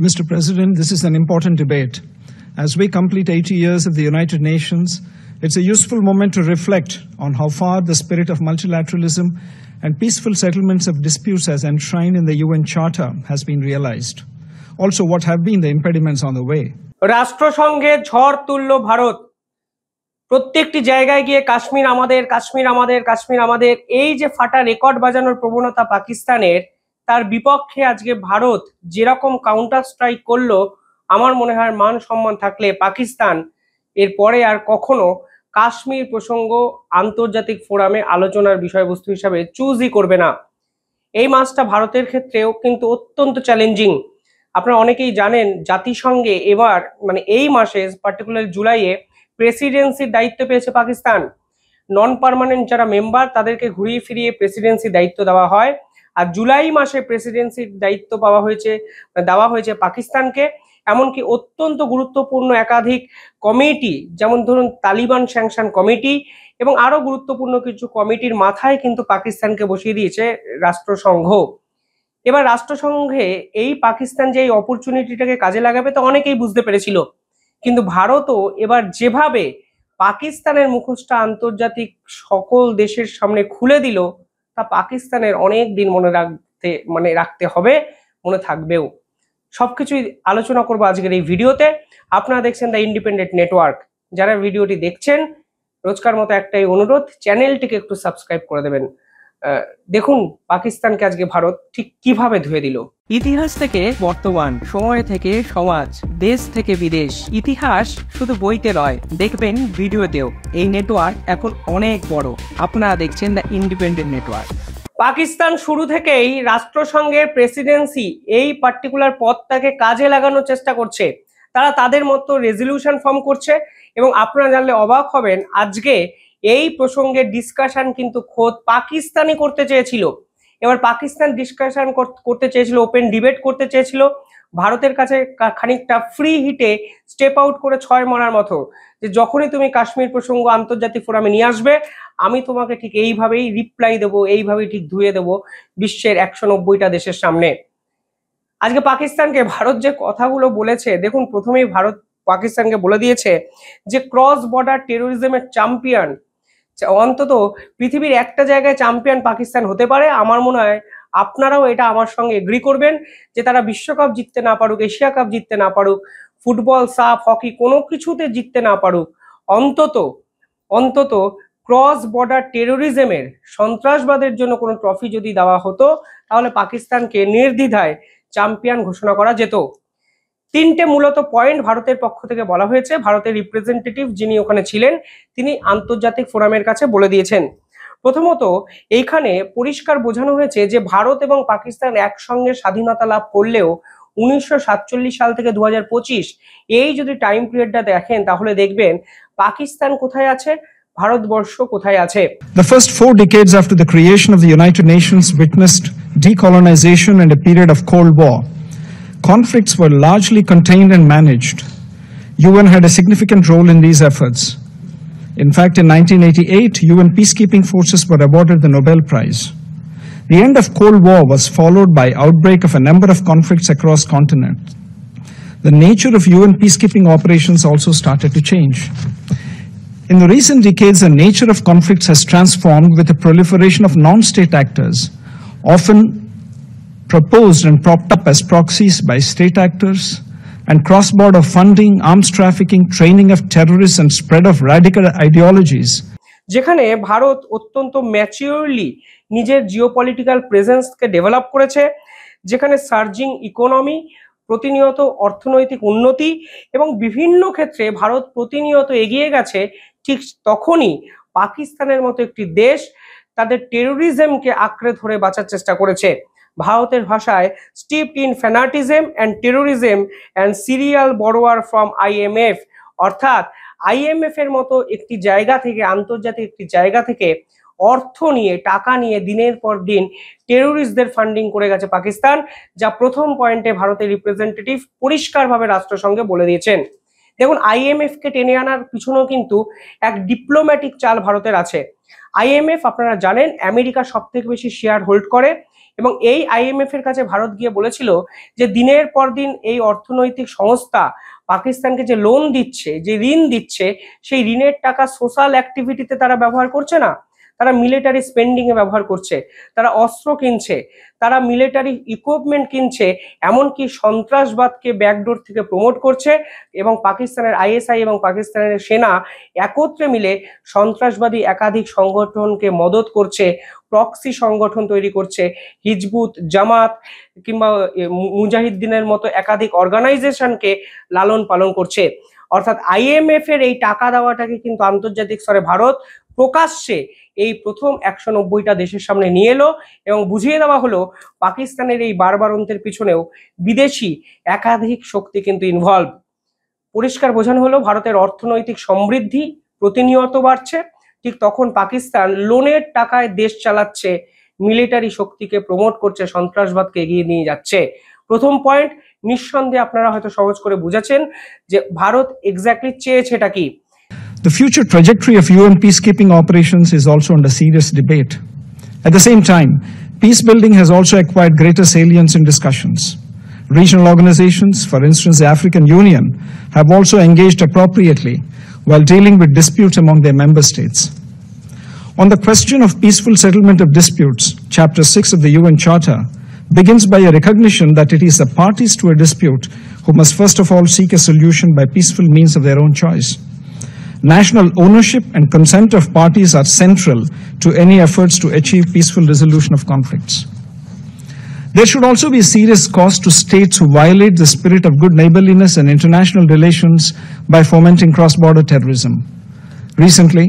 Mr. President, this is an important debate. As we complete 80 years of the United Nations, it's a useful moment to reflect on how far the spirit of multilateralism and peaceful settlements of disputes as enshrined in the UN Charter has been realized. Also, what have been the impediments on the way? রাষ্ট্রসংঘে ঝড় তুললো ভারত। প্রত্যেকটি জায়গায় গিয়ে কাশ্মীর আমাদের, কাশ্মীর আমাদের, কাশ্মীর আমাদের, এই যে ফাটা রেকর্ড বাজানোর প্রবণতা পাকিস্তানের, তার বিপক্ষে আজকে ভারত যেরকম কাউন্টার স্ট্রাইক করলো, আমার মনে হয় মান সম্মান থাকলে পাকিস্তান এরপরে আর কখনো কাশ্মীর প্রসঙ্গ আন্তর্জাতিক ফোরামে আলোচনার বিষয়বস্তু হিসাবে চুজই করবে না। এই মাসটা ভারতের ক্ষেত্রেও কিন্তু অত্যন্ত চ্যালেঞ্জিং। আপনারা অনেকেই জানেন জাতিসংঘে এবার এই মাসে পার্টিকুলার জুলাইয়ে প্রেসিডেন্সির দায়িত্ব পেয়েছে পাকিস্তান। নন পার্মানেন্ট যারা মেম্বার তাদেরকে ঘুরিয়ে ফিরিয়ে প্রেসিডেন্সির দায়িত্ব দেওয়া হয়, আর জুলাই মাসে প্রেসিডেন্সির দায়িত্ব দেওয়া হয়েছে পাকিস্তানকে। এমনকি অত্যন্ত গুরুত্বপূর্ণ একাধিক কমিটি, যেমন ধরুন তালিবান স্যাংশন কমিটি এবং আরো গুরুত্বপূর্ণ কিছু কমিটির মাথায় কিন্তু পাকিস্তানকে বসিয়ে দিয়েছে রাষ্ট্রসংঘ। এবার রাষ্ট্রসংঘে এই পাকিস্তান যে এই অপরচুনিটিটাকে কাজে লাগাবে তা অনেকেই বুঝতে পেরেছিল, কিন্তু ভারতও এবার যেভাবে পাকিস্তানের মুখোশটা আন্তর্জাতিক সকল দেশের সামনে খুলে দিল, তা পাকিস্তানের অনেক দিন রাখতে হবে, মনে থাকবেও। সবকিছুই আলোচনা করবো আজকের এই ভিডিওতে। আপনারা দেখছেন দ্য ইন্ডিপেন্ডেন্ট নেটওয়ার্ক। যারা ভিডিওটি দেখছেন, রোজকার মতো একটাই অনুরোধ, চ্যানেলটিকে একটু সাবস্ক্রাইব করে দেবেন। দেখুন পাকিস্তানকে আজকে ভারত ঠিক কিভাবে ধুয়ে দিল। ইতিহাস থেকে বর্তমান, সময় থেকে সমাজ, দেশ থেকে বিদেশ, ইতিহাস শুধু বইতে নয়, দেখবেন ভিডিওতেও। এই নেটওয়ার্ক এখন অনেক বড়। আপনারা দেখছেন দ্য ইন্ডিপেন্ডেন্ট নেটওয়ার্ক। পাকিস্তান শুরু থেকেই রাষ্ট্রসংঘের প্রেসিডেন্সি এই পার্টিকুলার পদটাকে কাজে লাগানোর চেষ্টা করছে। তারা তাদের মতো রেজলিউশন ফর্ম করছে এবং আপনারা জানলে অবাক হবেন, আজকে এই প্রসঙ্গে ডিসকাশন কিন্তু খোদ পাকিস্তানই করতে চেয়েছিল। এবার পাকিস্তান ডিসকাশন করতে চেয়েছিল, ওপেন ডিবেট করতে চেয়েছিল, ভারতের কাছে খানিকটা ফ্রি হিটে স্টেপ আউট করে 6 মারার মতো, যে যখনই তুমি কাশ্মীর প্রসঙ্গ আন্তর্জাতিক ফোরামে নিয়ে আসবে, আমি তোমাকে ঠিক এইভাবেই রিপ্লাই দেবো, এইভাবেই ঠিক ধুয়ে দেবো বিশ্বের 190টা দেশের সামনে। আজকে পাকিস্তানকে ভারত যে কথাগুলো বলেছে, দেখুন প্রথমেই ভারত পাকিস্তানকে বলে দিয়েছে যে ক্রস বর্ডার টেরোরিজমের চ্যাম্পিয়ন, অন্তত পৃথিবীর একটা জায়গায় চ্যাম্পিয়ন পাকিস্তান হতে পারে। আমার মনে হয় আপনারাও এটা আমার সঙ্গে এগ্রি করবেন যে তারা বিশ্বকাপ জিততে না পারুক, এশিয়া কাপ জিততে না পারুক, ফুটবল, সাফ, হকি কোনো কিছুতে জিততে না পারুক, অন্তত ক্রস বর্ডার টেরোরিজমের, সন্ত্রাসবাদের জন্য কোনো ট্রফি যদি দেওয়া হতো, তাহলে পাকিস্তানকে নির্দ্বিধায় চ্যাম্পিয়ন ঘোষণা করা যেত। 3টে মূলত পয়েন্ট ভারতের পক্ষ থেকে বলা হয়েছে। ভারতের রিপ্রেজেন্টেটিভ যিনি ওখানে ছিলেন, তিনি আন্তর্জাতিক ফোরামের কাছে বলে দিয়েছেন। প্রথমত, এইখানে পরিষ্কার বোঝানো হয়েছে যে ভারত এবং পাকিস্তান একসঙ্গে স্বাধীনতা লাভ করলেও 1947 সাল থেকে 2025 এই যদি টাইম পিরিয়ডটা দেখেন, তাহলে দেখবেন পাকিস্তান কোথায় আছে, ভারতবর্ষ কোথায় আছে। The first 4 decades after the creation of the United Nations witnessed decolonization and a period of Cold War. Conflicts were largely contained and managed. UN had a significant role in these efforts. In fact, in 1988, UN peacekeeping forces were awarded the Nobel Prize. The end of Cold War was followed by outbreak of a number of conflicts across continents. The nature of UN peacekeeping operations also started to change. In the recent decades, the nature of conflicts has transformed with the proliferation of non-state actors, often proposed and propped up as proxies by state actors, and cross-border funding, arms trafficking, training of terrorists, and spread of radical ideologies. যেখানে ভারত অত্যন্ত maturely নিজের geopolitical প্রেজেন্সকে develop করেছে, যেখানে সার্জিং economy, প্রতিনিয়ত অর্থনৈতিক উন্নতি এবং বিভিন্ন ক্ষেত্রে ভারত প্রতিনিয়ত এগিয়ে গেছে, ঠিক তখনই পাকিস্তানের মতো একটি দেশ তাদের টেরোরিজমকে আঁকড়ে ধরে বাঁচার চেষ্টা করেছে। ভারতের ভাষায় steeped in fanaticism and terrorism and serial borrower from IMF, অর্থাৎ IMF এর মতো একটি জায়গা থেকে, আন্তর্জাতিক একটি জায়গা থেকে অর্থ নিয়ে, টাকা নিয়ে দিনের পর দিন টেরোরিস্টদের ফান্ডিং করে গেছে পাকিস্তান, যা প্রথম পয়েন্টে ভারতের রিপ্রেজেন্টেটিভ পরিষ্কারভাবে রাষ্ট্রসংঘে বলে দিয়েছেন। দেখুন IMF কে টেনে আনার পিছনেও কিন্তু এক ডিপ্লোম্যাটিক চাল ভারতের আছে। IMF আপনারা জানেন আমেরিকা সবথেকে বেশি শেয়ার হোল্ড করে এবং এই IMF এর কাছে ভারত গিয়ে বলেছিল যে দিনের পর দিন এই অর্থনৈতিক সংস্থা পাকিস্তানকে যে লোন দিচ্ছে, যে ঋণ দিচ্ছে, সেই ঋণের টাকা সোশ্যাল অ্যাক্টিভিটিতে তারা ব্যবহার করছে না, তারা মিলিটারি স্পেন্ডিং এ ব্যবহার করছে, তারা অস্ত্র কিনছে, তারা মিলিটারি ইকুইপমেন্ট কিনছে, এমনকি সন্ত্রাসবাদকে ব্যাকডোর থেকে প্রমোট করছে এবং পাকিস্তানের ISI এবং পাকিস্তানের সেনা একত্রে মিলে সন্ত্রাসবাদী একাধিক সংগঠনকে মদত করছে, প্রক্সি সংগঠন তৈরি করছে, হিজবুত, জামাত কিংবা মুজাহিদ্দিনের মতো একাধিক অর্গানাইজেশনকে লালন পালন করছে। অর্থাৎ IMF এর এই টাকা দেওয়াটাকে কিন্তু আন্তর্জাতিক স্তরে ভারত প্রকাশ্যে এই প্রথম 190টা দেশের সামনে নিয়ে এলো এবং বুঝিয়ে দেওয়া হলো পাকিস্তানের এই বারবারন্তের পিছনেও বিদেশি একাধিক শক্তি কিন্তু ইনভলভ। পরিষ্কার বোঝানো হলো ভারতের অর্থনৈতিক সমৃদ্ধি প্রতিনিয়ত বাড়ছে, ঠিক তখন পাকিস্তান লোনের টাকায় দেশ চালাচ্ছে, মিলিটারি শক্তিকে প্রমোট করছে, সন্ত্রাসবাদকে এগিয়ে নিয়ে যাচ্ছে। প্রথম পয়েন্ট নিঃসন্দেহে আপনারা হয়তো সহজ করে বুঝেছেন যে ভারত এক্স্যাক্টলি চেয়েছেটা কি। The future trajectory of UN peacekeeping operations is also under serious debate. At the same time, peace building has also acquired greater salience in discussions. Regional organizations, for instance the African Union, have also engaged appropriately while dealing with disputes among their member states. On the question of peaceful settlement of disputes, Chapter 6 of the UN Charter begins by a recognition that it is the parties to a dispute who must first of all seek a solution by peaceful means of their own choice. National ownership and consent of parties are central to any efforts to achieve peaceful resolution of conflicts. There should also be serious cost to states who violate the spirit of good neighborliness and international relations by fomenting cross-border terrorism. Recently,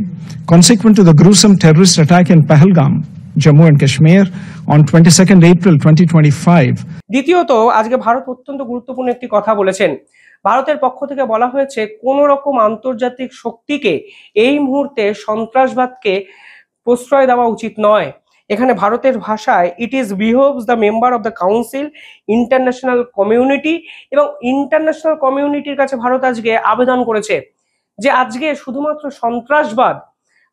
consequent to the gruesome terrorist attack in Pahalgam, Jammu and Kashmir on 22nd April 2025. দ্বিতীয়ত, আজকে ভারত অত্যন্ত গুরুত্বপূর্ণ একটি কথা বলেছেন। ভারতের পক্ষ থেকে বলা হয়েছে কোন রকম আন্তর্জাতিক শক্তিকে এই মুহূর্তে সন্ত্রাসবাদকে প্রশ্রয় দেওয়া উচিত নয়। এখানে ভারতের ভাষায় it is behaves the member of the council, international community, এবং ইন্টারন্যাশনাল কমিউনিটির কাছে ভারত আজকে আবেদন করেছে যে আজকে শুধুমাত্র সন্ত্রাসবাদ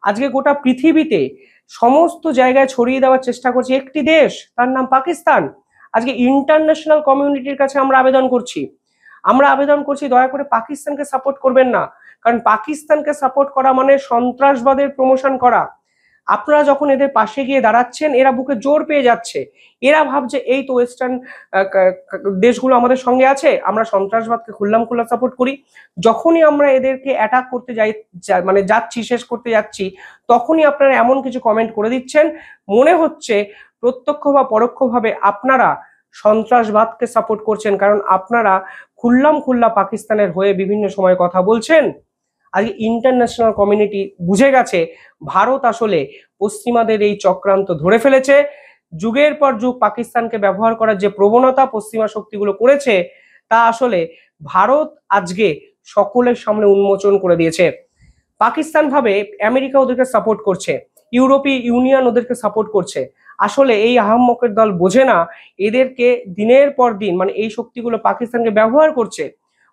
আজকে গোটা পৃথিবীতে সমস্ত জায়গায় ছড়িয়ে দেওয়ার চেষ্টা করছে একটি দেশ, তার নাম পাকিস্তান। আজকে ইন্টারন্যাশনাল কমিউনিটির কাছে আমরা আবেদন করছি দয়া করে পাকিস্তানকে সাপোর্ট করবেন না, কারণ পাকিস্তানকে সাপোর্ট করা মানে সন্ত্রাসবাদের প্রমোশন করা। আপনারা যখন এদের পাশে গিয়ে দাঁড়াচ্ছেন এরা বুকে জোর পেয়ে যাচ্ছে, এরা ভাবছে এই তো ওয়েস্টার্ন দেশগুলো আমাদের সঙ্গে আছে, আমরা সন্ত্রাসবাদকে খুল্লাম খুল্লা সাপোর্ট করি। যখনই আমরা এদেরকে অ্যাটাক করতে যাচ্ছি, শেষ করতে যাচ্ছি, তখনই আপনারা এমন কিছু কমেন্ট করে দিচ্ছেন, মনে হচ্ছে প্রত্যক্ষ বা পরোক্ষভাবে আপনারা সন্ত্রাসবাদকে সাপোর্ট করছেন, কারণ আপনারা খুল্লাম খুল্লা পাকিস্তানের হয়ে বিভিন্ন সময় কথা বলছেন। আজকে ইন্টারন্যাশনাল কমিউনিটি বুঝে গেছে ভারত আসলে পশ্চিমাদের এই চক্রান্ত ধরে ফেলেছে। যুগের পর যুগ পাকিস্তানকে ব্যবহার করার যে প্রবণতা পশ্চিমা শক্তিগুলো করেছে তা আসলে ভারত আজকে সকলের সামনে উন্মোচন করে দিয়েছে। পাকিস্তান ভাবে আমেরিকা ওদেরকে সাপোর্ট করছে, ইউরোপীয় ইউনিয়ন ওদেরকে সাপোর্ট করছে। আসলে এই আহাম্মকের দল বোঝে না এদেরকে দিনের পর দিন এই শক্তিগুলো পাকিস্তানকে ব্যবহার করছে।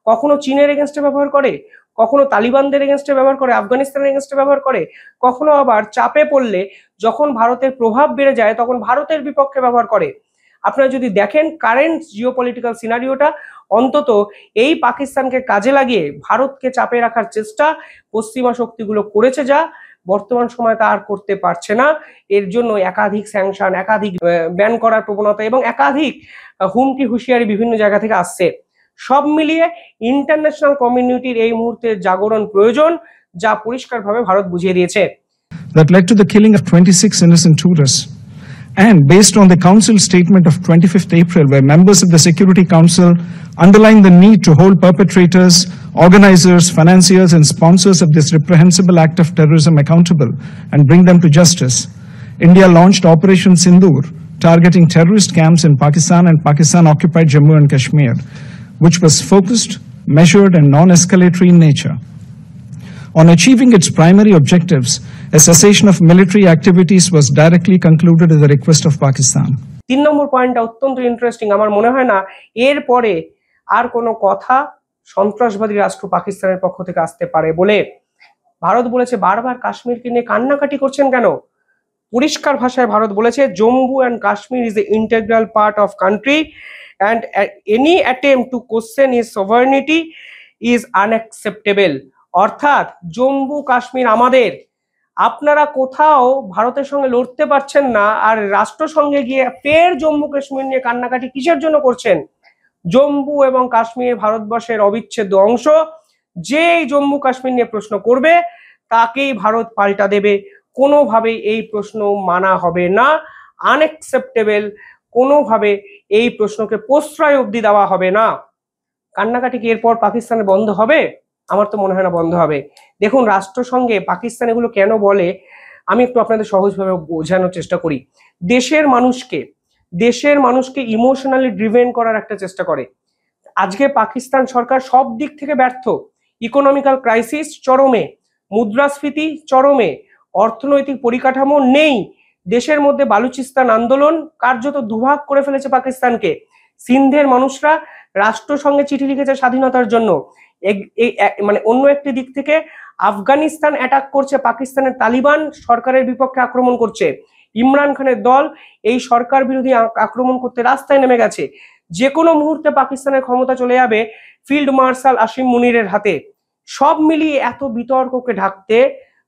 কখনো চীনের এগেনস্টে ব্যবহার করে, কখনো তালিবানদের এগেনস্টে ব্যবহার করে, আফগানিস্তানের এগেনস্টে ব্যবহার করে, কখনো আবার চাপে পড়লে যখন ভারতের প্রভাব বেড়ে যায় তখন ভারতের বিপক্ষে ব্যবহার করে। আপনারা যদি দেখেন কারেন্ট জিওপলিটিক্যাল সিনারিওটা, অন্তত এই পাকিস্তানকে কাজে লাগিয়ে ভারতকে চাপে রাখার চেষ্টা পশ্চিমা শক্তিগুলো করেছে, যা বর্তমান সময় তা আর করতে পারছে না। এর জন্য একাধিক স্যাংশন, একাধিক ব্যান করার প্রবণতা এবং একাধিক হুমকি হুঁশিয়ারি বিভিন্ন জায়গা থেকে আসছে। সব মিলিয়ে ইন্টারন্যাশনাল কমিউনিটির এই মুহূর্তে জাগরণ প্রয়োজন, যা পরিষ্কারভাবে ভারত বুঝিয়ে দিয়েছে। That led to the killing of 26 innocent tourists. And based on the Council statement of 25th April, where members of the Security Council underlined the need to hold perpetrators, organizers, financiers, and sponsors of this reprehensible act of terrorism accountable and bring them to justice, India launched Operation Sindoor, targeting terrorist camps in Pakistan and Pakistan-occupied Jammu and Kashmir, which was focused, measured, and non-escalatory in nature. On achieving its primary objectives, a cessation of military activities was directly concluded at the request of Pakistan. 3 নম্বর পয়েন্টটা অত্যন্ত interesting. আমার মনে হয় না এর পরে আর কোনো কথা সন্ত্রাসবাদী রাষ্ট্র পাকিস্তানের পক্ষ থেকে আসতে পারে বলে। ভারত বলেছে বারবার কাশ্মীরকে নিয়ে কান্নাকাটি করছেন কেন? পরিষ্কার ভাষায় ভারত বলেছে Jammu and Kashmir is a integral part of country and any attempt to question is sovereignty is unacceptable. অর্থাৎ জম্মু কাশ্মীর আমাদের, আপনারা কোথাও ভারতের সঙ্গে লড়তে পারছেন না আর রাষ্ট্রসংঘে গিয়ে ফের জম্মু কাশ্মীর নিয়ে কান্নাকাটি কিসের জন্য করছেন? জম্মু এবং কাশ্মীর ভারতবর্ষের অবিচ্ছেদ্য অংশ। যেই জম্মু কাশ্মীর নিয়ে প্রশ্ন করবে তাকেই ভারত পাল্টা দেবে। কোনোভাবেই এই প্রশ্ন মানা হবে না, আনএক্সেপ্টেবল। কোনোভাবে এই প্রশ্নকে প্রশ্রয় অবধি দেওয়া হবে না। কান্নাকাটি কি এরপর পাকিস্তানে বন্ধ হবে? আমার তো মনে হয় না বন্ধ হবে। দেখুন, রাষ্ট্রসংঘে পাকিস্তান এগুলো কেন বলে আমি একটু আপনাদের সহজভাবে বোঝানোর চেষ্টা করি। দেশের মানুষকে ইমোশনালি ড্রিভেন করার একটা চেষ্টা করে। আজকে পাকিস্তান সরকার সব দিক থেকে ব্যর্থ। ইকোনমিক্যাল ক্রাইসিস চরমে, মুদ্রাস্ফীতি চরমে, অর্থনৈতিক পরিকাঠামো নেই। দেশের মধ্যে বালুচিস্তান আন্দোলন কার্যত দুভাগ করে ফেলেছে পাকিস্তানকে। সিন্ধের মানুষরা রাষ্ট্রসংঘে চিঠি লিখেছে স্বাধীনতার জন্য। মানে অন্য একটি দিক থেকে আফগানিস্তান অ্যাটাক করছে, পাকিস্তানের তালিবান সরকারের বিপক্ষে আক্রমণ করছে। ইমরান খানের দল এই সরকার বিরোধী আক্রমণ করতে রাস্তায় নেমে গেছে। যে কোনো মুহূর্তে পাকিস্তানের ক্ষমতা চলে যাবে ফিল্ড মার্শাল আসিম মুনিরের হাতে। সব মিলিয়ে এত বিতর্ককে ঢাকতে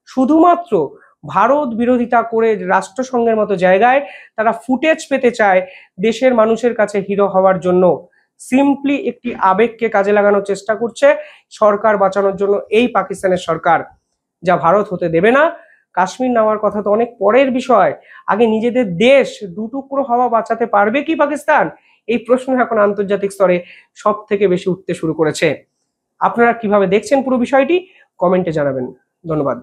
শুধুমাত্র ভারত বিরোধিতা করে রাষ্ট্রসংঘের মতো জায়গায় তারা ফুটেজ পেতে চায় দেশের মানুষের কাছে হিরো হওয়ার জন্য। সিম্পলি একটি আবেগকে কাজে লাগানোর চেষ্টা করছে সরকার বাঁচানোর জন্য এই পাকিস্তানের সরকার, যা ভারত হতে দেবে না। কাশ্মীর নেওয়ার কথা তো অনেক পরের বিষয়, আগে নিজেদের দেশ দুটুকরো হওয়া বাঁচাতে পারবে কি পাকিস্তান? এই প্রশ্ন এখন আন্তর্জাতিক স্তরে সব থেকে বেশি উঠতে শুরু করেছে। আপনারা কিভাবে দেখছেন পুরো বিষয়টি কমেন্টে জানাবেন। ধন্যবাদ।